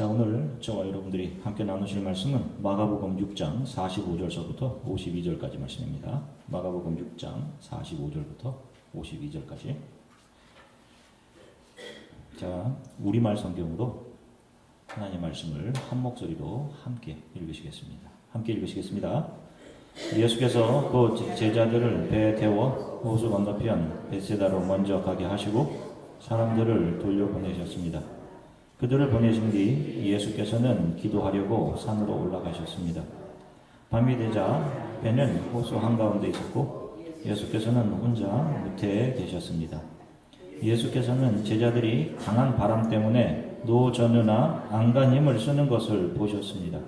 자, 오늘 저와 여러분들이 함께 나누실 말씀은 마가복음 6장 45절서부터 52절까지 말씀입니다. 마가복음 6장 45절부터 52절까지. 자, 우리말 성경으로 하나님 말씀을 한 목소리로 함께 읽으시겠습니다. 함께 읽으시겠습니다. 예수께서 그 제자들을 배에 태워 호수 건너편 벳세다로 먼저 가게 하시고 사람들을 돌려보내셨습니다. 그들을 보내신 뒤 예수께서는 기도하려고 산으로 올라가셨습니다. 밤이 되자 배는 호수 한가운데 있었고 예수께서는 혼자 무태에 계셨습니다. 예수께서는 제자들이 강한 바람 때문에 노전으나 안간 힘을 쓰는 것을 보셨습니다.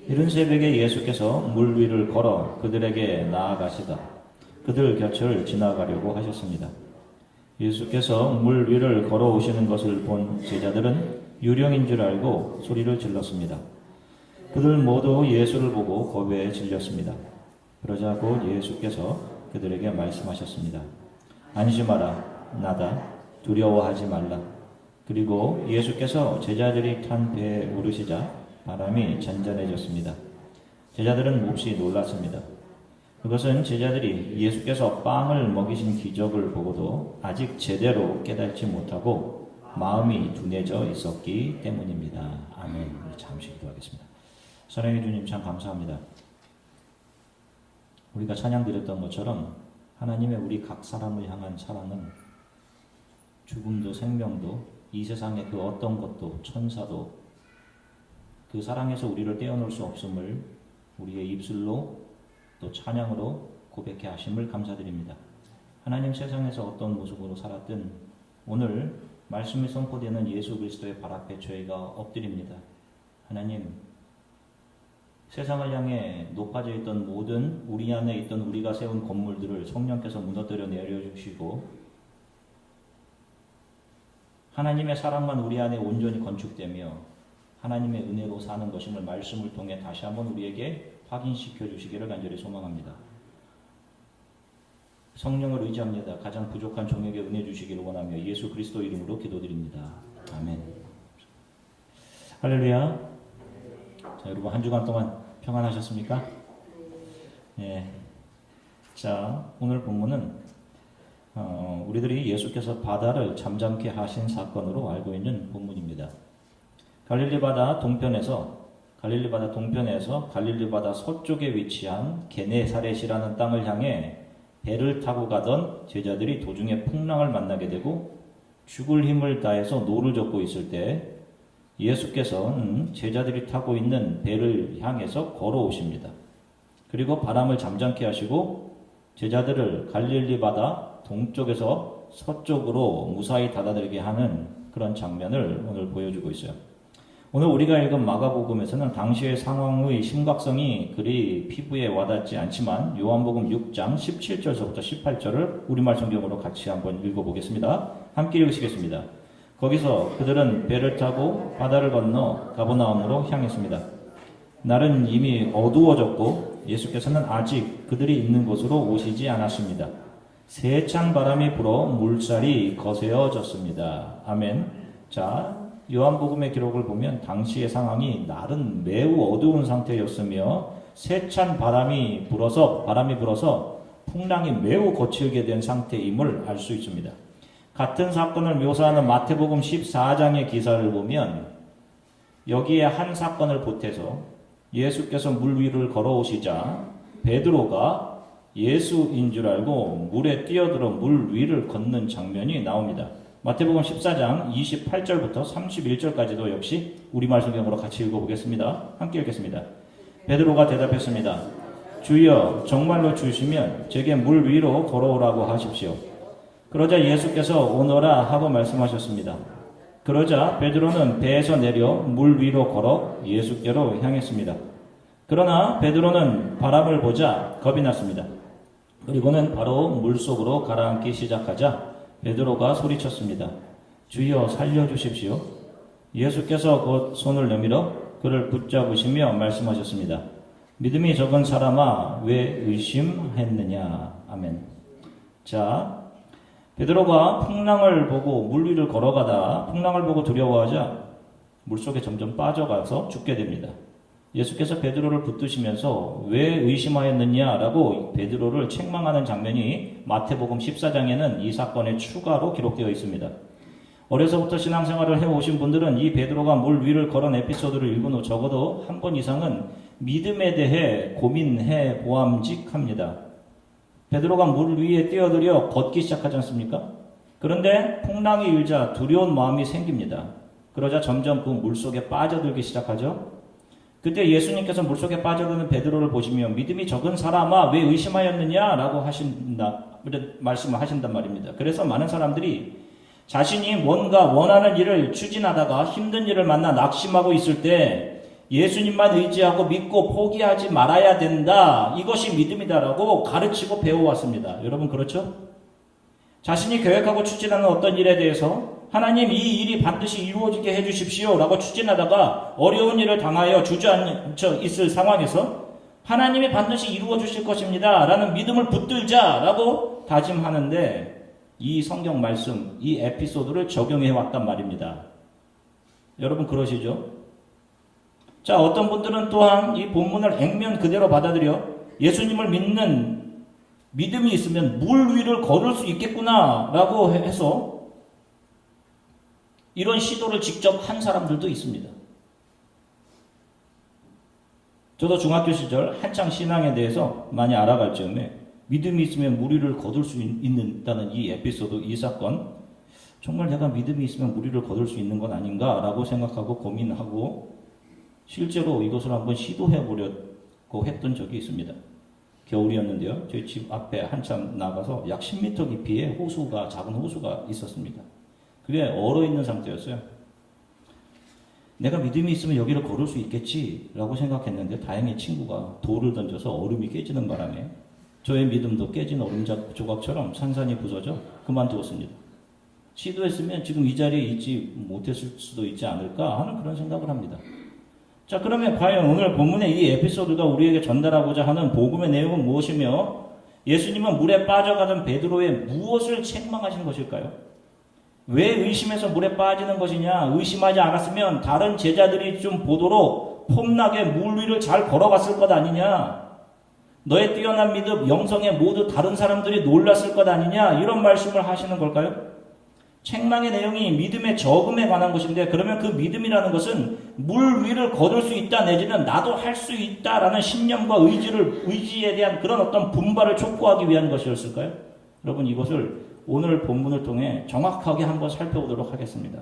이른 새벽에 예수께서 물 위를 걸어 그들에게 나아가시다 그들 곁을 지나가려고 하셨습니다. 예수께서 물 위를 걸어오시는 것을 본 제자들은 유령인 줄 알고 소리를 질렀습니다. 그들 모두 예수를 보고 겁에 질렸습니다. 그러자 곧 예수께서 그들에게 말씀하셨습니다. 안심하라, 나다, 두려워하지 말라. 그리고 예수께서 제자들이 탄 배에 오르시자 바람이 잔잔해졌습니다. 제자들은 몹시 놀랐습니다. 그것은 제자들이 예수께서 빵을 먹이신 기적을 보고도 아직 제대로 깨닫지 못하고 마음이 둔해져 있었기 때문입니다. 아멘. 잠시 기도하겠습니다. 사랑의 주님, 참 감사합니다. 우리가 찬양 드렸던 것처럼 하나님의 우리 각 사람을 향한 사랑은 죽음도 생명도 이 세상의 그 어떤 것도 천사도 그 사랑에서 우리를 떼어놓을 수 없음을 우리의 입술로 또 찬양으로 고백해 하심을 감사드립니다. 하나님, 세상에서 어떤 모습으로 살았든 오늘 말씀이 선포되는 예수 그리스도의 발 앞에 저희가 엎드립니다. 하나님, 세상을 향해 높아져 있던 모든 우리 안에 있던 우리가 세운 건물들을 성령께서 무너뜨려 내려주시고 하나님의 사랑만 우리 안에 온전히 건축되며 하나님의 은혜로 사는 것임을 말씀을 통해 다시 한번 우리에게 확인시켜 주시기를 간절히 소망합니다. 성령을 의지합니다. 가장 부족한 종에게 은혜 주시기를 원하며 예수 그리스도 이름으로 기도드립니다. 아멘. 할렐루야. 자, 여러분 한 주간 동안 평안하셨습니까? 네. 자, 오늘 본문은 우리들이 예수께서 바다를 잠잠케 하신 사건으로 알고 있는 본문입니다. 갈릴리 바다 동편에서 갈릴리 바다 서쪽에 위치한 게네사렛이라는 땅을 향해 배를 타고 가던 제자들이 도중에 풍랑을 만나게 되고 죽을 힘을 다해서 노를 젓고 있을 때 예수께서 제자들이 타고 있는 배를 향해서 걸어오십니다. 그리고 바람을 잠잠케 하시고 제자들을 갈릴리 바다 동쪽에서 서쪽으로 무사히 다다들게 하는 그런 장면을 오늘 보여주고 있어요. 오늘 우리가 읽은 마가복음에서는 당시의 상황의 심각성이 그리 피부에 와닿지 않지만 요한복음 6장 17절서부터 18절을 우리말 성경으로 같이 한번 읽어보겠습니다. 함께 읽으시겠습니다. 거기서 그들은 배를 타고 바다를 건너 가버나움으로 향했습니다. 날은 이미 어두워졌고 예수께서는 아직 그들이 있는 곳으로 오시지 않았습니다. 세찬 바람이 불어 물살이 거세어졌습니다. 아멘. 자, 요한복음의 기록을 보면 당시의 상황이 날은 매우 어두운 상태였으며 세찬 바람이 불어서 풍랑이 매우 거칠게 된 상태임을 알 수 있습니다. 같은 사건을 묘사하는 마태복음 14장의 기사를 보면 여기에 한 사건을 보태서 예수께서 물 위를 걸어오시자 베드로가 예수인 줄 알고 물에 뛰어들어 물 위를 걷는 장면이 나옵니다. 마태복음 14장 28절부터 31절까지도 역시 우리말 성경으로 같이 읽어보겠습니다. 함께 읽겠습니다. 베드로가 대답했습니다. 주여, 정말로 주시면 제게 물 위로 걸어오라고 하십시오. 그러자 예수께서 오너라 하고 말씀하셨습니다. 그러자 베드로는 배에서 내려 물 위로 걸어 예수께로 향했습니다. 그러나 베드로는 바람을 보자 겁이 났습니다. 그리고는 바로 물속으로 가라앉기 시작하자 베드로가 소리쳤습니다. 주여, 살려주십시오. 예수께서 곧 손을 내밀어 그를 붙잡으시며 말씀하셨습니다. 믿음이 적은 사람아, 왜 의심했느냐. 아멘. 자, 베드로가 풍랑을 보고 물 위를 걸어가다 풍랑을 보고 두려워하자 물속에 점점 빠져가서 죽게 됩니다. 예수께서 베드로를 붙드시면서 왜 의심하였느냐라고 베드로를 책망하는 장면이 마태복음 14장에는 이 사건의 추가로 기록되어 있습니다. 어려서부터 신앙생활을 해오신 분들은 이 베드로가 물 위를 걸은 에피소드를 읽은 후 적어도 한 번 이상은 믿음에 대해 고민해 보암직합니다. 베드로가 물 위에 뛰어들여 걷기 시작하지 않습니까? 그런데 풍랑이 일자 두려운 마음이 생깁니다. 그러자 점점 그 물속에 빠져들기 시작하죠. 그때 예수님께서 물속에 빠져드는 베드로를 보시며 믿음이 적은 사람아 왜 의심하였느냐라고 말씀을 하신단 말입니다. 그래서 많은 사람들이 자신이 뭔가 원하는 일을 추진하다가 힘든 일을 만나 낙심하고 있을 때 예수님만 의지하고 믿고 포기하지 말아야 된다. 이것이 믿음이다라고 가르치고 배워왔습니다. 여러분 그렇죠? 자신이 계획하고 추진하는 어떤 일에 대해서 하나님 이 일이 반드시 이루어지게 해주십시오 라고 추진하다가 어려운 일을 당하여 주저앉아 있을 상황에서 하나님이 반드시 이루어 주실 것입니다 라는 믿음을 붙들자 라고 다짐하는데 이 성경 말씀, 이 에피소드를 적용해 왔단 말입니다. 여러분 그러시죠? 자, 어떤 분들은 또한 이 본문을 액면 그대로 받아들여 예수님을 믿는 믿음이 있으면 물 위를 걸을 수 있겠구나 라고 해서 이런 시도를 직접 한 사람들도 있습니다. 저도 중학교 시절 한창 신앙에 대해서 많이 알아갈 즈음에 믿음이 있으면 물 위를 거둘 수 있다는 이 에피소드, 이 사건 정말 내가 믿음이 있으면 물 위를 거둘 수 있는 건 아닌가라고 생각하고 고민하고 실제로 이것을 한번 시도해 보려고 했던 적이 있습니다. 겨울이었는데요. 저희 집 앞에 한참 나가서 약 10m 깊이의 호수가, 작은 호수가 있었습니다. 그게 얼어있는 상태였어요. 내가 믿음이 있으면 여기를 걸을 수 있겠지라고 생각했는데 다행히 친구가 돌을 던져서 얼음이 깨지는 바람에 저의 믿음도 깨진 얼음 조각처럼 산산이 부서져 그만두었습니다. 시도했으면 지금 이 자리에 있지 못했을 수도 있지 않을까 하는 그런 생각을 합니다. 자, 그러면 과연 오늘 본문의 이 에피소드가 우리에게 전달하고자 하는 복음의 내용은 무엇이며 예수님은 물에 빠져가던 베드로의 무엇을 책망하신 것일까요? 왜 의심해서 물에 빠지는 것이냐? 의심하지 않았으면 다른 제자들이 좀 보도록 폼나게 물 위를 잘 걸어갔을 것 아니냐? 너의 뛰어난 믿음, 영성에 모두 다른 사람들이 놀랐을 것 아니냐? 이런 말씀을 하시는 걸까요? 책망의 내용이 믿음의 적음에 관한 것인데 그러면 그 믿음이라는 것은 물 위를 거둘 수 있다 내지는 나도 할 수 있다라는 신념과 의지에 대한 그런 어떤 분발을 촉구하기 위한 것이었을까요? 여러분 이것을 오늘 본문을 통해 정확하게 한번 살펴보도록 하겠습니다.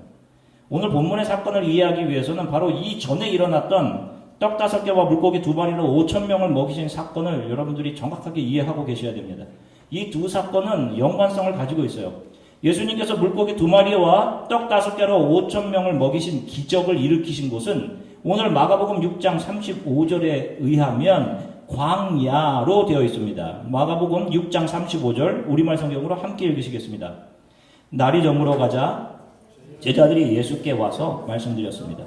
오늘 본문의 사건을 이해하기 위해서는 바로 이 전에 일어났던 떡 5개와 물고기 2마리로 5,000명을 먹이신 사건을 여러분들이 정확하게 이해하고 계셔야 됩니다. 이 두 사건은 연관성을 가지고 있어요. 예수님께서 물고기 2마리와 떡 5개로 5,000명을 먹이신 기적을 일으키신 곳은 오늘 마가복음 6장 35절에 의하면 광야로 되어 있습니다. 마가복음 6장 35절 우리말 성경으로 함께 읽으시겠습니다. 날이 저물어 가자 제자들이 예수께 와서 말씀드렸습니다.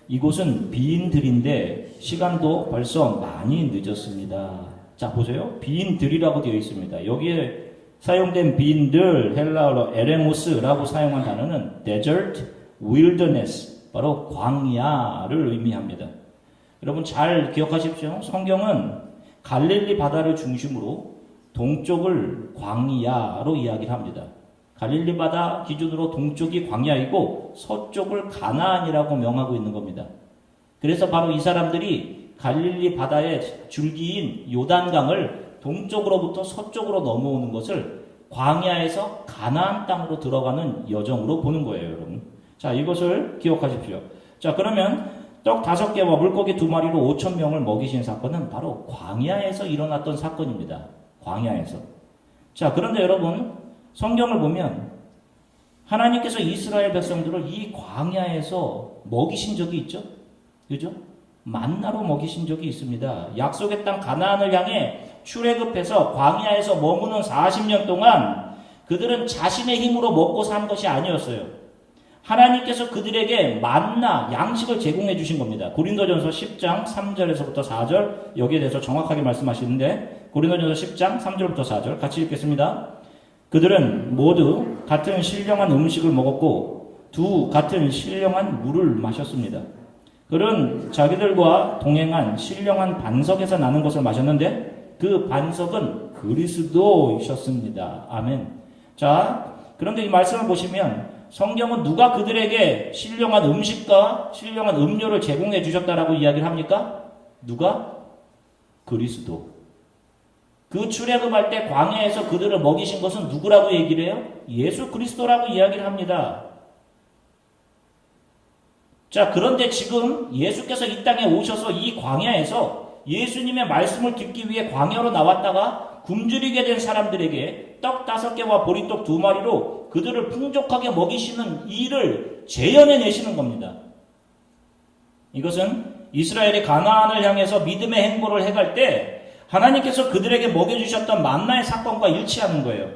이곳은 비인들인데 시간도 벌써 많이 늦었습니다. 자 보세요. 비인들이라고 되어 있습니다. 여기에 사용된 비인들 헬라어로 에레모스라고 사용한 단어는 desert, wilderness 바로 광야를 의미합니다. 여러분 잘 기억하십시오. 성경은 갈릴리 바다를 중심으로 동쪽을 광야로 이야기를 합니다. 갈릴리 바다 기준으로 동쪽이 광야이고 서쪽을 가나안이라고 명하고 있는 겁니다. 그래서 바로 이 사람들이 갈릴리 바다의 줄기인 요단강을 동쪽으로부터 서쪽으로 넘어오는 것을 광야에서 가나안 땅으로 들어가는 여정으로 보는 거예요, 여러분. 자, 이것을 기억하십시오. 자, 그러면 떡 5개와 물고기 2마리로 5,000명을 먹이신 사건은 바로 광야에서 일어났던 사건입니다. 광야에서. 자, 그런데 여러분, 성경을 보면 하나님께서 이스라엘 백성들을 이 광야에서 먹이신 적이 있죠? 그죠? 만나로 먹이신 적이 있습니다. 약속의 땅 가나안을 향해 출애굽해서 광야에서 머무는 40년 동안 그들은 자신의 힘으로 먹고 산 것이 아니었어요. 하나님께서 그들에게 만나 양식을 제공해 주신 겁니다. 고린도전서 10장 3절에서부터 4절 여기에 대해서 정확하게 말씀하시는데 고린도전서 10장 3절부터 4절 같이 읽겠습니다. 그들은 모두 같은 신령한 음식을 먹었고 두 같은 신령한 물을 마셨습니다. 그는 자기들과 동행한 신령한 반석에서 나는 것을 마셨는데 그 반석은 그리스도이셨습니다. 아멘. 자, 그런데 이 말씀을 보시면 성경은 누가 그들에게 신령한 음식과 신령한 음료를 제공해 주셨다라고 이야기를 합니까? 누가? 그리스도. 그 출애굽할 때 광야에서 그들을 먹이신 것은 누구라고 얘기를 해요? 예수 그리스도라고 이야기를 합니다. 자, 그런데 지금 예수께서 이 땅에 오셔서 이 광야에서 예수님의 말씀을 듣기 위해 광야로 나왔다가 굶주리게 된 사람들에게 떡 5개와 보리떡 2마리로 그들을 풍족하게 먹이시는 일을 재현해내시는 겁니다. 이것은 이스라엘이 가나안을 향해서 믿음의 행보를 해갈 때 하나님께서 그들에게 먹여주셨던 만나의 사건과 일치하는 거예요.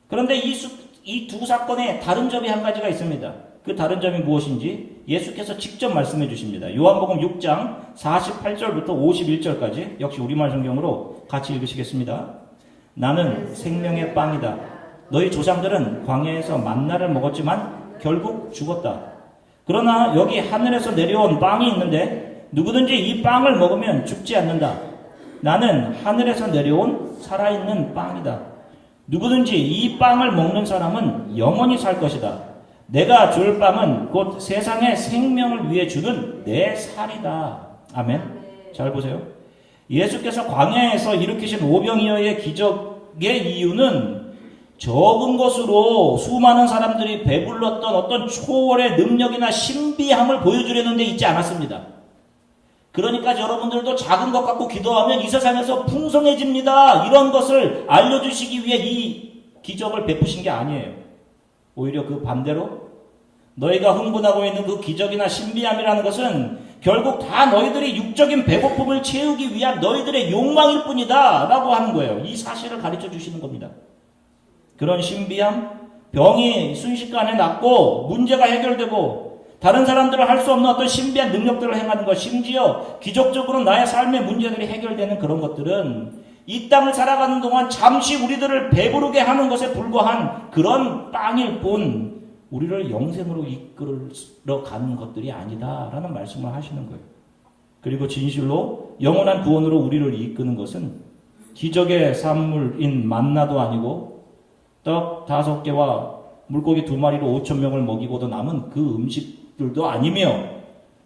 그런데 이 두 사건에 다른 점이 한 가지가 있습니다. 그 다른 점이 무엇인지 예수께서 직접 말씀해 주십니다. 요한복음 6장 48절부터 51절까지 역시 우리말 성경으로 같이 읽으시겠습니다. 나는 생명의 빵이다. 너희 조상들은 광야에서 만나를 먹었지만 결국 죽었다. 그러나 여기 하늘에서 내려온 빵이 있는데 누구든지 이 빵을 먹으면 죽지 않는다. 나는 하늘에서 내려온 살아있는 빵이다. 누구든지 이 빵을 먹는 사람은 영원히 살 것이다. 내가 줄 빵은 곧 세상의 생명을 위해 주는 내 살이다. 아멘. 잘 보세요. 예수께서 광야에서 일으키신 오병이어의 기적의 이유는 적은 것으로 수많은 사람들이 배불렀던 어떤 초월의 능력이나 신비함을 보여주려는 데 있지 않았습니다. 그러니까 여러분들도 작은 것 갖고 기도하면 이 세상에서 풍성해집니다. 이런 것을 알려주시기 위해 이 기적을 베푸신 게 아니에요. 오히려 그 반대로 너희가 흥분하고 있는 그 기적이나 신비함이라는 것은 결국 다 너희들이 육적인 배고픔을 채우기 위한 너희들의 욕망일 뿐이다 라고 하는 거예요. 이 사실을 가르쳐 주시는 겁니다. 그런 신비함, 병이 순식간에 낫고 문제가 해결되고 다른 사람들은 할 수 없는 어떤 신비한 능력들을 행하는 것, 심지어 기적적으로 나의 삶의 문제들이 해결되는 그런 것들은 이 땅을 살아가는 동안 잠시 우리들을 배부르게 하는 것에 불과한 그런 빵일 뿐 우리를 영생으로 이끌어 가는 것들이 아니다라는 말씀을 하시는 거예요. 그리고 진실로 영원한 구원으로 우리를 이끄는 것은 기적의 산물인 만나도 아니고 떡 5개와 물고기 2마리로 5,000명을 먹이고도 남은 그 음식들도 아니며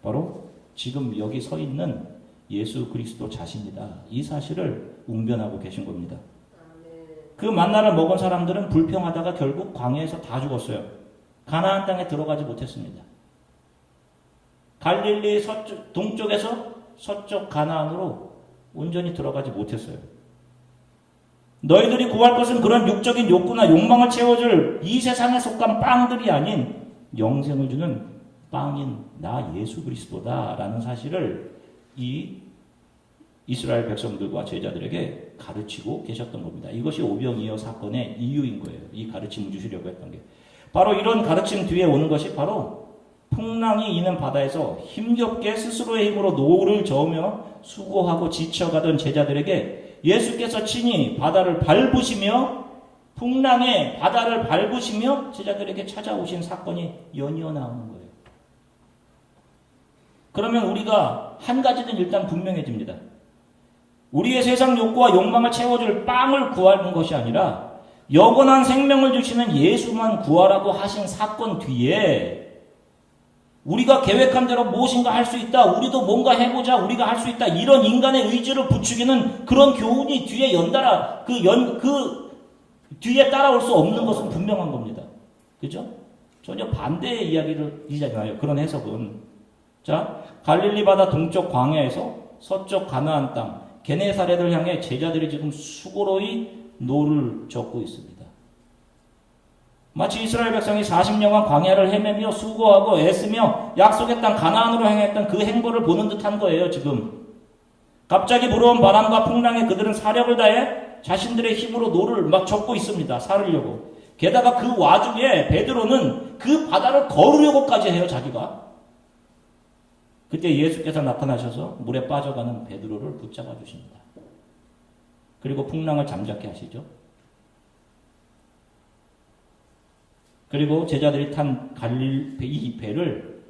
바로 지금 여기 서 있는 예수 그리스도 자신이다. 이 사실을 웅변하고 계신 겁니다. 그 만나를 먹은 사람들은 불평하다가 결국 광야에서 다 죽었어요. 가나안 땅에 들어가지 못했습니다. 갈릴리 동쪽에서 서쪽 가나안으로 온전히 들어가지 못했어요. 너희들이 구할 것은 그런 육적인 욕구나 욕망을 채워줄 이 세상에 속한 빵들이 아닌 영생을 주는 빵인 나 예수 그리스도다라는 사실을 이 이스라엘 백성들과 제자들에게 가르치고 계셨던 겁니다. 이것이 오병이어 사건의 이유인 거예요. 이 가르침을 주시려고 했던 게. 바로 이런 가르침 뒤에 오는 것이 바로 풍랑이 있는 바다에서 힘겹게 스스로의 힘으로 노를 저으며 수고하고 지쳐가던 제자들에게 예수께서 친히 바다를 밟으시며 풍랑에 바다를 밟으시며 제자들에게 찾아오신 사건이 연이어 나오는 거예요. 그러면 우리가 한 가지는 일단 분명해집니다. 우리의 세상 욕구와 욕망을 채워줄 빵을 구하는 것이 아니라 영원한 생명을 주시는 예수만 구하라고 하신 사건 뒤에 우리가 계획한 대로 무엇인가 할 수 있다. 우리도 뭔가 해보자. 우리가 할 수 있다. 이런 인간의 의지를 부추기는 그런 교훈이 뒤에 연달아 그 뒤에 따라올 수 없는 것은 분명한 겁니다. 그죠? 전혀 반대의 이야기이잖아요. 그런 해석은. 자, 갈릴리 바다 동쪽 광야에서 서쪽 가나안 땅 게네사렛을 향해 제자들이 지금 수고로이 노를 젓고 있습니다. 마치 이스라엘 백성이 40년간 광야를 헤매며 수고하고 애쓰며 약속의 땅 가나안으로 행했던 그 행보를 보는 듯한 거예요. 지금 갑자기 불어온 바람과 풍랑에 그들은 사력을 다해 자신들의 힘으로 노를 막 젓고 있습니다. 살으려고. 게다가 그 와중에 베드로는 그 바다를 걸으려고까지 해요. 자기가. 그때 예수께서 나타나셔서 물에 빠져가는 베드로를 붙잡아 주십니다. 그리고 풍랑을 잠잠케 하시죠. 그리고 제자들이 탄 이 배를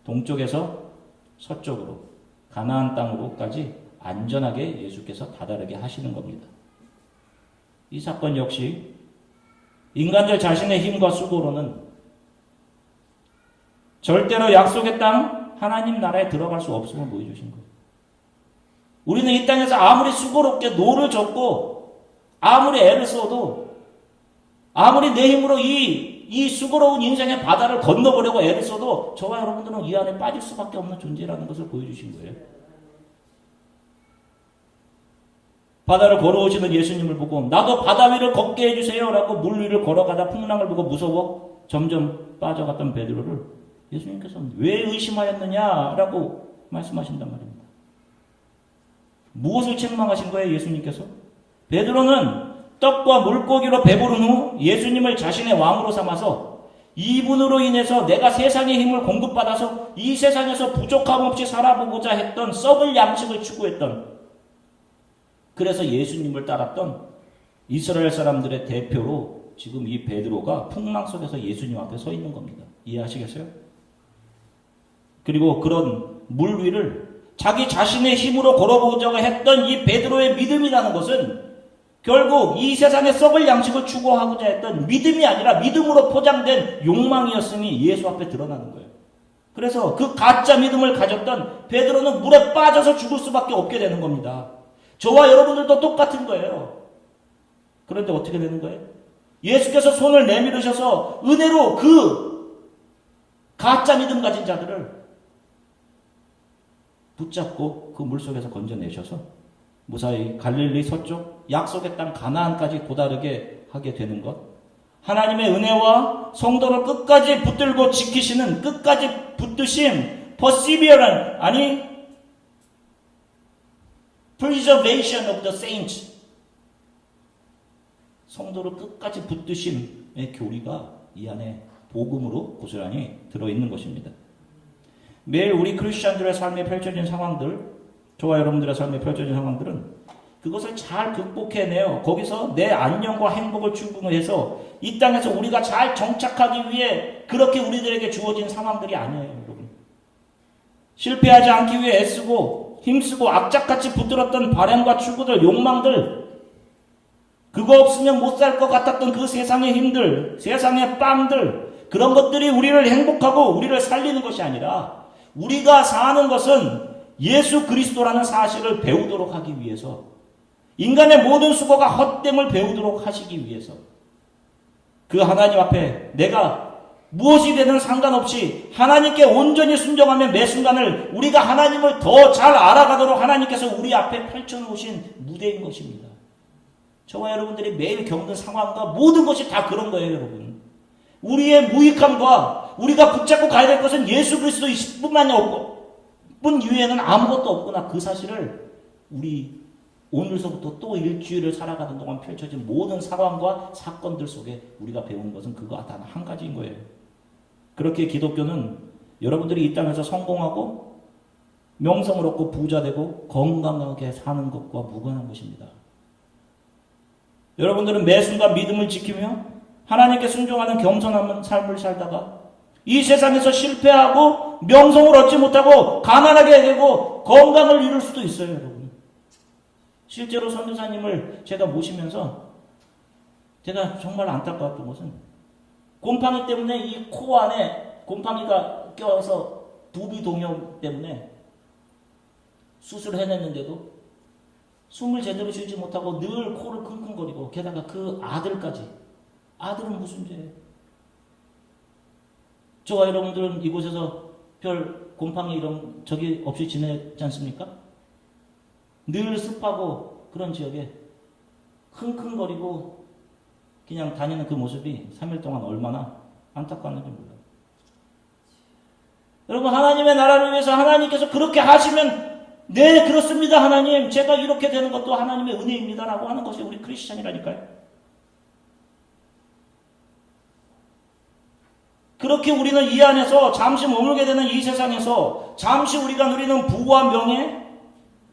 동쪽에서 서쪽으로 가나안 땅으로까지 안전하게 예수께서 다다르게 하시는 겁니다. 이 사건 역시 인간들 자신의 힘과 수고로는 절대로 약속의 땅 하나님 나라에 들어갈 수 없음을 보여주신 거예요. 우리는 이 땅에서 아무리 수고롭게 노를 젓고 아무리 애를 써도 아무리 내 힘으로 이 수고로운 인생의 바다를 건너보려고 애를 써도 저와 여러분들은 이 안에 빠질 수밖에 없는 존재라는 것을 보여주신 거예요. 바다를 걸어오시는 예수님을 보고 나도 바다 위를 걷게 해주세요 라고 물 위를 걸어가다 풍랑을 보고 무서워 점점 빠져갔던 베드로를 예수님께서는 왜 의심하였느냐라고 말씀하신단 말입니다. 무엇을 책망하신 거예요, 예수님께서? 베드로는 떡과 물고기로 배부른 후 예수님을 자신의 왕으로 삼아서 이분으로 인해서 내가 세상의 힘을 공급받아서 이 세상에서 부족함 없이 살아보고자 했던 썩을 양식을 추구했던, 그래서 예수님을 따랐던 이스라엘 사람들의 대표로 지금 이 베드로가 풍랑 속에서 예수님 앞에 서 있는 겁니다. 이해하시겠어요? 그리고 그런 물 위를 자기 자신의 힘으로 걸어보자고 했던 이 베드로의 믿음이라는 것은 결국 이 세상의 썩을 양식을 추구하고자 했던 믿음이 아니라 믿음으로 포장된 욕망이었음이 예수 앞에 드러나는 거예요. 그래서 그 가짜 믿음을 가졌던 베드로는 물에 빠져서 죽을 수밖에 없게 되는 겁니다. 저와 여러분들도 똑같은 거예요. 그런데 어떻게 되는 거예요? 예수께서 손을 내밀으셔서 은혜로 그 가짜 믿음 가진 자들을 붙잡고 그 물속에서 건져내셔서 무사히 갈릴리 서쪽 약속의 땅 가나안까지 도달하게 하게 되는 것, 하나님의 은혜와 성도를 끝까지 붙들고 지키시는, 끝까지 붙드심, perseverance, 아니 preservation of the saints, 성도를 끝까지 붙드심의 교리가 이 안에 복음으로 고스란히 들어있는 것입니다. 매일 우리 크리스천들의 삶에 펼쳐진 상황들, 저와 여러분들의 삶에 펼쳐진 상황들은 그것을 잘 극복해내요. 거기서 내 안녕과 행복을 추구해서 이 땅에서 우리가 잘 정착하기 위해 그렇게 우리들에게 주어진 상황들이 아니에요, 여러분. 실패하지 않기 위해 애쓰고 힘쓰고 악착같이 붙들었던 바램과 추구들, 욕망들, 그거 없으면 못 살 것 같았던 그 세상의 힘들, 세상의 빵들, 그런 것들이 우리를 행복하고 우리를 살리는 것이 아니라 우리가 사는 것은 예수 그리스도라는 사실을 배우도록 하기 위해서, 인간의 모든 수고가 헛됨을 배우도록 하시기 위해서, 그 하나님 앞에 내가 무엇이 되든 상관없이 하나님께 온전히 순종하면 매 순간을 우리가 하나님을 더 잘 알아가도록 하나님께서 우리 앞에 펼쳐놓으신 무대인 것입니다. 저와 여러분들이 매일 겪는 상황과 모든 것이 다 그런 거예요, 여러분. 우리의 무익함과 우리가 붙잡고 가야 될 것은 예수 그리스도 뿐만이 없고 뿐 이외에는 아무것도 없구나, 그 사실을 우리 오늘서부터 또 일주일을 살아가는 동안 펼쳐진 모든 상황과 사건들 속에 우리가 배운 것은 그거 단 한 가지인 거예요. 그렇게 기독교는 여러분들이 이 땅에서 성공하고 명성을 얻고 부자되고 건강하게 사는 것과 무관한 것입니다. 여러분들은 매 순간 믿음을 지키며 하나님께 순종하는 겸손한 삶을 살다가 이 세상에서 실패하고 명성을 얻지 못하고 가난하게 되고 건강을 잃을 수도 있어요, 여러분. 실제로 선교사님을 제가 모시면서 제가 정말 안타까웠던 것은 곰팡이 때문에 이 코 안에 곰팡이가 껴서 부비동염 때문에 수술을 해냈는데도 숨을 제대로 쉬지 못하고 늘 코를 킁킁거리고, 게다가 그 아들까지. 아들은 무슨 죄예요? 저와 여러분들은 이곳에서 별 곰팡이 이런 적이 없이 지내지 않습니까? 늘 습하고 그런 지역에 킁킁거리고 그냥 다니는 그 모습이 3일 동안 얼마나 안타까웠는지 몰라요. 여러분, 하나님의 나라를 위해서 하나님께서 그렇게 하시면 네, 그렇습니다, 하나님. 제가 이렇게 되는 것도 하나님의 은혜입니다라고 하는 것이 우리 크리스찬이라니까요. 그렇게 우리는 이 안에서 잠시 머물게 되는 이 세상에서 잠시 우리가 누리는 부와 명예,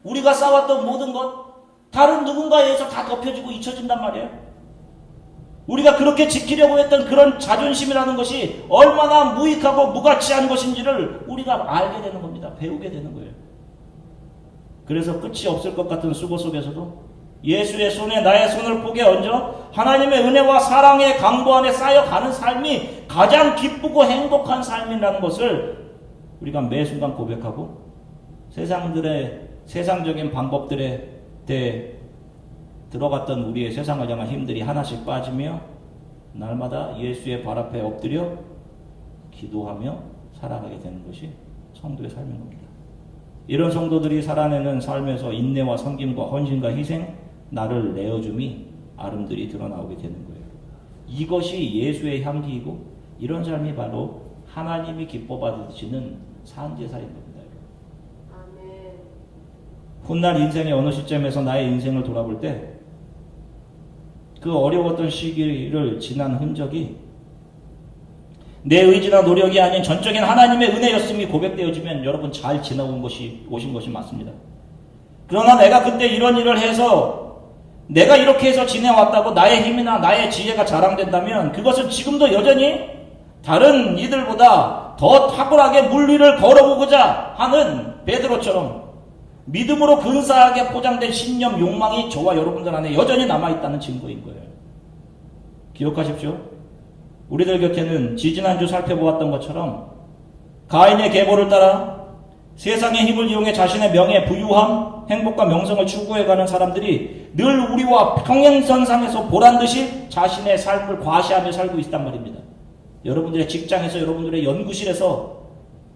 우리가 쌓았던 모든 것, 다른 누군가에 의해서 다 덮여지고 잊혀진단 말이에요. 우리가 그렇게 지키려고 했던 그런 자존심이라는 것이 얼마나 무익하고 무가치한 것인지를 우리가 알게 되는 겁니다. 배우게 되는 거예요. 그래서 끝이 없을 것 같은 수고 속에서도 예수의 손에 나의 손을 포개 얹어 하나님의 은혜와 사랑의 강도 안에 쌓여가는 삶이 가장 기쁘고 행복한 삶이라는 것을 우리가 매 순간 고백하고 세상적인 방법들에 대해 들어갔던 우리의 세상을 향한 힘들이 하나씩 빠지며 날마다 예수의 발 앞에 엎드려 기도하며 살아가게 되는 것이 성도의 삶인 겁니다. 이런 성도들이 살아내는 삶에서 인내와 섬김과 헌신과 희생, 나를 내어줌이 아름들이 드러나오게 되는 거예요. 이것이 예수의 향기이고 이런 삶이 바로 하나님이 기뻐 받으시는 산제사인 겁니다. 아멘. 훗날 인생의 어느 시점에서 나의 인생을 돌아볼 때 그 어려웠던 시기를 지난 흔적이 내 의지나 노력이 아닌 전적인 하나님의 은혜였음이 고백되어지면 여러분 잘 오신 것이 맞습니다. 그러나 내가 그때 이런 일을 해서 내가 이렇게 해서 지내왔다고 나의 힘이나 나의 지혜가 자랑된다면 그것은 지금도 여전히 다른 이들보다 더 탁월하게 물 위를 걸어보고자 하는 베드로처럼 믿음으로 근사하게 포장된 신념, 욕망이 저와 여러분들 안에 여전히 남아있다는 증거인 거예요. 기억하십시오. 우리들 곁에는 지지난주 살펴보았던 것처럼 가인의 계보를 따라 세상의 힘을 이용해 자신의 명예, 부유함, 행복과 명성을 추구해가는 사람들이 늘 우리와 평행선상에서 보란듯이 자신의 삶을 과시하며 살고 있단 말입니다. 여러분들의 직장에서, 여러분들의 연구실에서,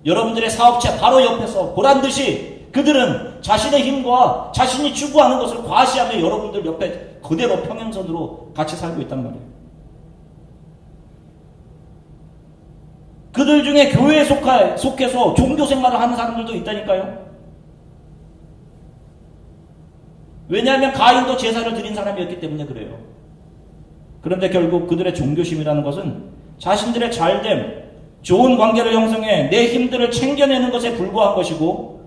여러분들의 사업체 바로 옆에서 보란듯이 그들은 자신의 힘과 자신이 추구하는 것을 과시하며 여러분들 옆에 그대로 평행선으로 같이 살고 있단 말이에요. 그들 중에 교회에 속해서 종교 생활을 하는 사람들도 있다니까요. 왜냐하면 가인도 제사를 드린 사람이었기 때문에 그래요. 그런데 결국 그들의 종교심이라는 것은 자신들의 잘됨, 좋은 관계를 형성해 내 힘들을 챙겨내는 것에 불과한 것이고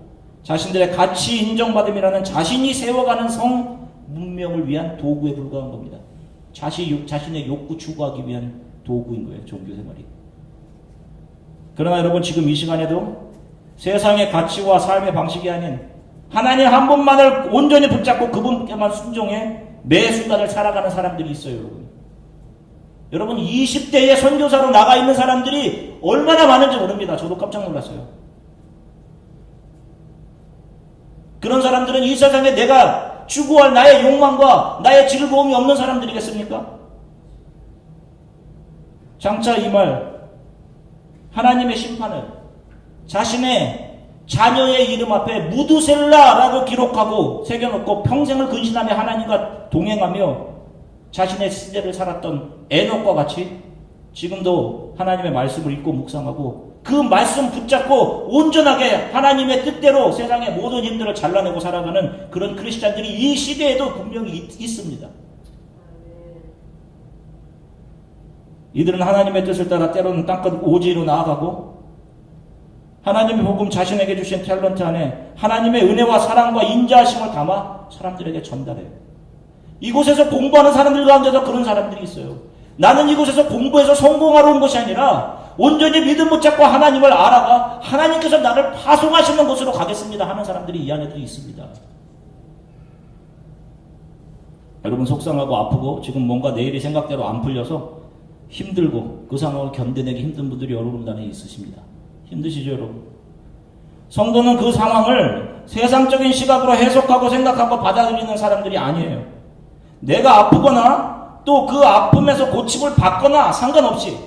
자신들의 가치 인정받음이라는 자신이 세워가는 성 문명을 위한 도구에 불과한 겁니다. 자신의 욕구 추구하기 위한 도구인 거예요. 종교생활이. 그러나 여러분 지금 이 시간에도 세상의 가치와 삶의 방식이 아닌 하나님 한 분만을 온전히 붙잡고 그분께만 순종해 매 순간을 살아가는 사람들이 있어요. 여러분 20대에 선교사로 나가 있는 사람들이 얼마나 많은지 모릅니다. 저도 깜짝 놀랐어요. 그런 사람들은 이 세상에 내가 추구할 나의 욕망과 나의 즐거움이 없는 사람들이겠습니까? 장차 이 말 하나님의 심판을 자신의 자녀의 이름 앞에 무드셀라라고 기록하고 새겨놓고 평생을 근신하며 하나님과 동행하며 자신의 시대를 살았던 에녹과 같이 지금도 하나님의 말씀을 읽고 묵상하고 그 말씀 붙잡고 온전하게 하나님의 뜻대로 세상의 모든 힘들을 잘라내고 살아가는 그런 크리스찬들이 이 시대에도 분명히 있습니다. 이들은 하나님의 뜻을 따라 때로는 땅끝 오지로 나아가고 하나님의 복음 자신에게 주신 탤런트 안에 하나님의 은혜와 사랑과 인자하심을 담아 사람들에게 전달해요. 이곳에서 공부하는 사람들 가운데도 그런 사람들이 있어요. 나는 이곳에서 공부해서 성공하러 온 것이 아니라 온전히 믿음 붙잡고 하나님을 알아가 하나님께서 나를 파송하시는 곳으로 가겠습니다 하는 사람들이 이 안에도 있습니다. 여러분 속상하고 아프고 지금 뭔가 내일이 생각대로 안 풀려서 힘들고 그 상황을 견뎌내기 힘든 분들이 여러분 안에 있으십니다. 힘드시죠 여러분? 성도는 그 상황을 세상적인 시각으로 해석하고 생각하고 받아들이는 사람들이 아니에요. 내가 아프거나 또 그 아픔에서 고침을 받거나 상관없이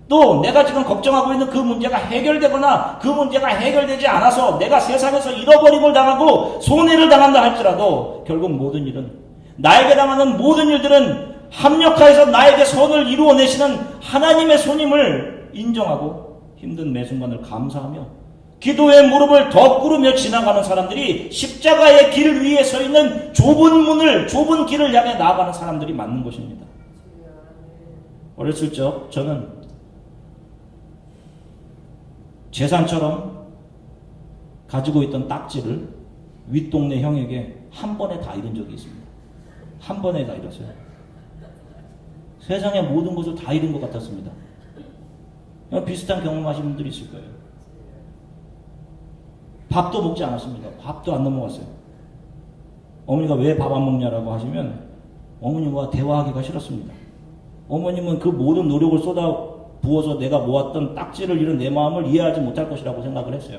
또 내가 지금 걱정하고 있는 그 문제가 해결되거나 그 문제가 해결되지 않아서 내가 세상에서 잃어버림을 당하고 손해를 당한다 할지라도 결국 모든 일은 나에게 당하는 모든 일들은 합력하여서 나에게 선을 이루어내시는 하나님의 손임을 인정하고 힘든 매 순간을 감사하며 기도의 무릎을 더 꿇으며 지나가는 사람들이 십자가의 길 위에 서 있는 좁은 길을 향해 나아가는 사람들이 맞는 것입니다. 어렸을 적 저는 재산처럼 가지고 있던 딱지를 윗동네 형에게 한 번에 다 잃은 적이 있습니다. 한 번에 다 잃었어요. 세상의 모든 것을 다 잃은 것 같았습니다. 비슷한 경험하신 분들이 있을 거예요. 밥도 먹지 않았습니다. 밥도 안 넘어갔어요. 어머니가 왜 밥 안 먹냐라고 하시면 어머님과 대화하기가 싫었습니다. 어머님은 그 모든 노력을 쏟아 부어서 내가 모았던 딱지를 잃은 내 마음을 이해하지 못할 것이라고 생각을 했어요.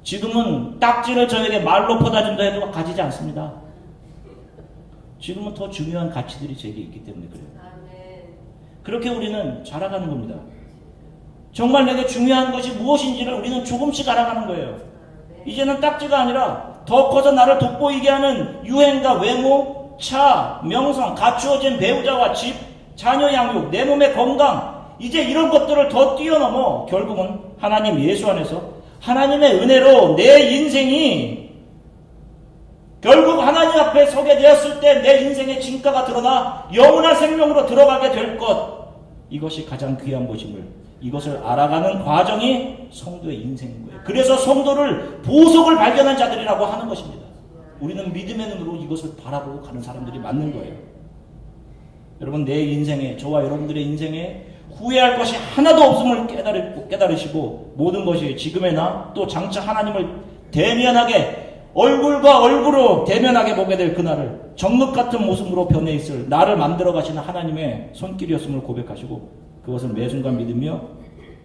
지금은 딱지를 저에게 말로 퍼다준다 해도 가지지 않습니다. 지금은 더 중요한 가치들이 제게 있기 때문에 그래요. 그렇게 우리는 자라가는 겁니다. 정말 내게 중요한 것이 무엇인지를 우리는 조금씩 알아가는 거예요. 이제는 딱지가 아니라 더 커서 나를 돋보이게 하는 유행과 외모, 차, 명성, 갖추어진 배우자와 집, 자녀 양육, 내 몸의 건강, 이제 이런 것들을 더 뛰어넘어 결국은 하나님 예수 안에서 하나님의 은혜로 내 인생이 결국 하나님 앞에 서게 되었을 때 내 인생의 진가가 드러나 영원한 생명으로 들어가게 될 것, 이것이 가장 귀한 것임을, 이것을 알아가는 과정이 성도의 인생인 거예요. 그래서 성도를 보석을 발견한 자들이라고 하는 것입니다. 우리는 믿음의 눈으로 이것을 바라보고 가는 사람들이 맞는 거예요. 여러분, 내 인생에, 저와 여러분들의 인생에 후회할 것이 하나도 없음을 깨달으시고 모든 것이 지금의 나, 또 장차 하나님을 대면하게 얼굴과 얼굴로 대면하게 보게 될 그날을 정록 같은 모습으로 변해 있을 나를 만들어 가시는 하나님의 손길이었음을 고백하시고 그것을 매 순간 믿으며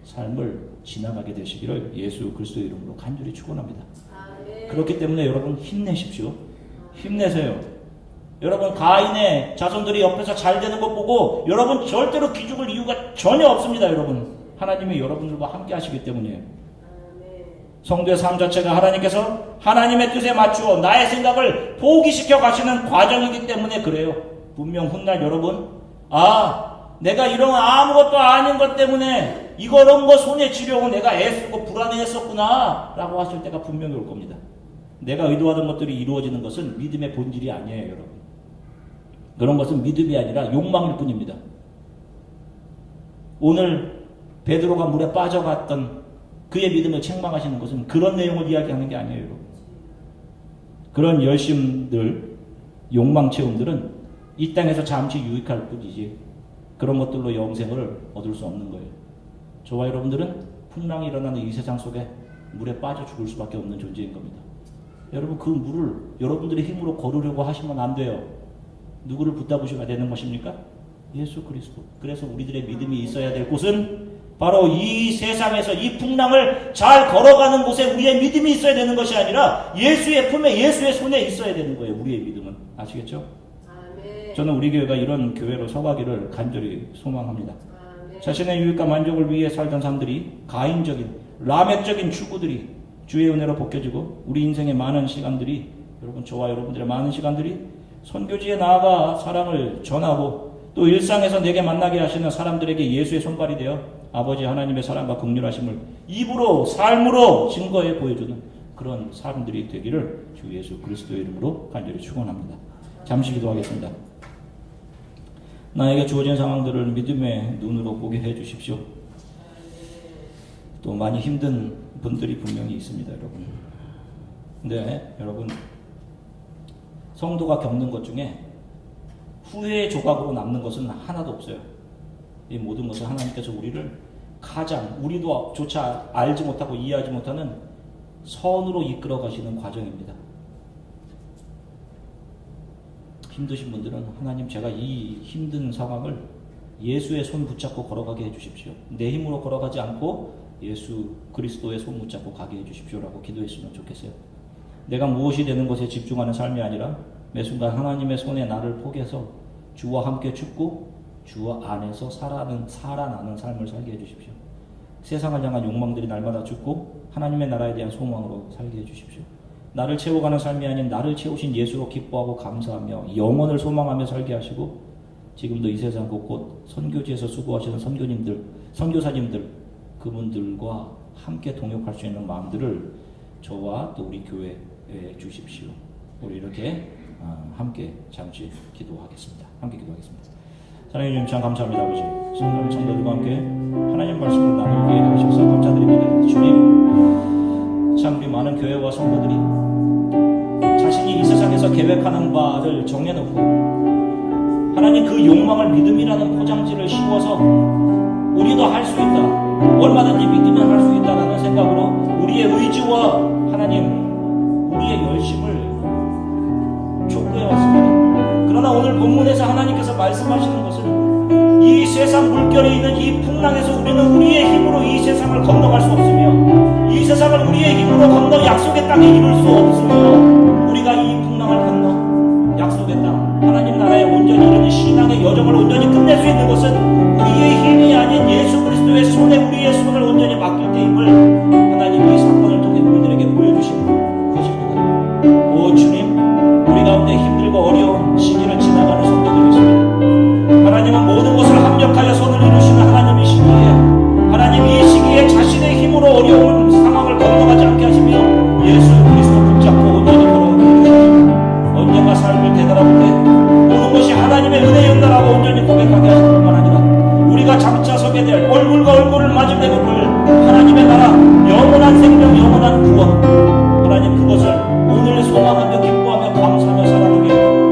삶을 지나가게 되시기를 예수 그리스도의 이름으로 간절히 축원합니다. 그렇기 때문에 여러분 힘내십시오. 힘내세요. 여러분 가인의 자손들이 옆에서 잘 되는 것 보고 여러분 절대로 기죽을 이유가 전혀 없습니다. 여러분 하나님이 여러분들과 함께 하시기 때문이에요. 성도의 삶 자체가 하나님께서 하나님의 뜻에 맞추어 나의 생각을 포기시켜 가시는 과정이기 때문에 그래요. 분명 훗날 여러분 내가 이런 아무것도 아닌 것 때문에 이런 거 손에 쥐려고 내가 애쓰고 불안해했었구나 라고 하실 때가 분명히 올 겁니다. 내가 의도하던 것들이 이루어지는 것은 믿음의 본질이 아니에요. 여러분 그런 것은 믿음이 아니라 욕망일 뿐입니다. 오늘 베드로가 물에 빠져갔던 그의 믿음을 책망하시는 것은 그런 내용을 이야기하는 게 아니에요. 여러분. 그런 열심들, 욕망 체험들은 이 땅에서 잠시 유익할 뿐이지 그런 것들로 영생을 얻을 수 없는 거예요. 저와 여러분들은 풍랑이 일어나는 이 세상 속에 물에 빠져 죽을 수밖에 없는 존재인 겁니다. 여러분 그 물을 여러분들의 힘으로 걸으려고 하시면 안 돼요. 누구를 붙잡으셔야 되는 것입니까? 예수 그리스도. 그래서 우리들의 믿음이 있어야 될 곳은 바로 이 세상에서 이 풍랑을 잘 걸어가는 곳에 우리의 믿음이 있어야 되는 것이 아니라 예수의 품에 예수의 손에 있어야 되는 거예요. 우리의 믿음은. 아시겠죠? 아멘. 저는 우리 교회가 이런 교회로 서가기를 간절히 소망합니다. 아멘. 자신의 유익과 만족을 위해 살던 사람들이 가인적인 라멕적인 추구들이 주의 은혜로 벗겨지고 우리 인생의 많은 시간들이 여러분 저와 여러분들의 많은 시간들이 선교지에 나아가 사랑을 전하고 또 일상에서 내게 만나게 하시는 사람들에게 예수의 손발이 되어 아버지 하나님의 사랑과 긍휼하심을 입으로 삶으로 증거해 보여주는 그런 사람들이 되기를 주 예수 그리스도의 이름으로 간절히 축원합니다. 잠시 기도하겠습니다. 나에게 주어진 상황들을 믿음의 눈으로 보게 해 주십시오. 또 많이 힘든 분들이 분명히 있습니다. 여러분. 근데 여러분 성도가 겪는 것 중에 후회의 조각으로 남는 것은 하나도 없어요. 이 모든 것은 하나님께서 우리를 가장 우리도 조차 알지 못하고 이해하지 못하는 선으로 이끌어 가시는 과정입니다. 힘드신 분들은 하나님 제가 이 힘든 상황을 예수의 손 붙잡고 걸어가게 해주십시오. 내 힘으로 걸어가지 않고 예수 그리스도의 손 붙잡고 가게 해주십시오라고 기도했으면 좋겠어요. 내가 무엇이 되는 것에 집중하는 삶이 아니라 매 순간 하나님의 손에 나를 포개서 주와 함께 죽고 주 안에서 살아나는 삶을 살게 해주십시오. 세상을 향한 욕망들이 날마다 죽고 하나님의 나라에 대한 소망으로 살게 해주십시오. 나를 채워가는 삶이 아닌 나를 채우신 예수로 기뻐하고 감사하며 영원을 소망하며 살게 하시고 지금도 이 세상 곳곳 선교지에서 수고하시는 선교님들, 선교사님들 그분들과 함께 동역할 수 있는 마음들을 저와 또 우리 교회에 주십시오. 우리 이렇게 함께 잠시 기도하겠습니다. 함께 기도하겠습니다. 하나님 주님 참 감사합니다. 아버지 성도들과 함께 하나님 말씀을 나누게 하셔서 감사드립니다. 주님 참 우리 많은 교회와 성도들이 자신이 이 세상에서 계획하는 바를 정해놓고 하나님 그 욕망을 믿음이라는 포장지를 씌워서 우리도 할 수 있다, 얼마든지 믿으면 할 수 있다라는 생각으로 우리의 의지와 하나님 우리의 열심을 촉구해왔습니다. 그러나 오늘 본문에서 하나님께서 말씀하시는 것은 이 세상 물결이 있는 이 풍랑에서 우리는 우리의 힘으로 이 세상을 건너갈 수 없으며 이 세상을 우리의 힘으로 건너 약속의 땅에 이룰 수 없으며 우리가 이 풍랑을 건너 약속의 땅 하나님 나라에 온전히 이르는 신앙의 여정을 온전히 끝낼 수 있는 것은 우리의 힘이 아닌 예수 그리스도의 손에 우리의 손을 온전히 맡길 때임을 하나님이 이 사건을 통해 우리들에게 보여주시는 것입니다. 오 주님, 우리 가운데 힘들고 어려운 시기를 지나가는 성도들이 있습니다. 하나님은 모든 것을 합력하여 손을 이루시는 하나님이시기에 하나님 이 시기에 자신의 힘으로 어려운 상황을 건너가지 않게 하시며 예수 그리스도 붙잡고 온전히 걸어오게 해주십니다. 언젠가 삶을 되돌아볼 때 모든 것이 하나님의 은혜였다라고 온전히 고백하게 하실 뿐만 아니라 우리가 장차 서게 될 얼굴과 얼굴을 마주대고 볼 하나님의 나라, 영원한 생명, 영원한 구원, 하나님 그것을 오늘 소망하며 기뻐하며 감사하며 살아가게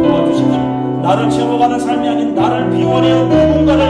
도와주십시오. 나를 채워가는 삶이 아닌 나를 비워내어 누군가를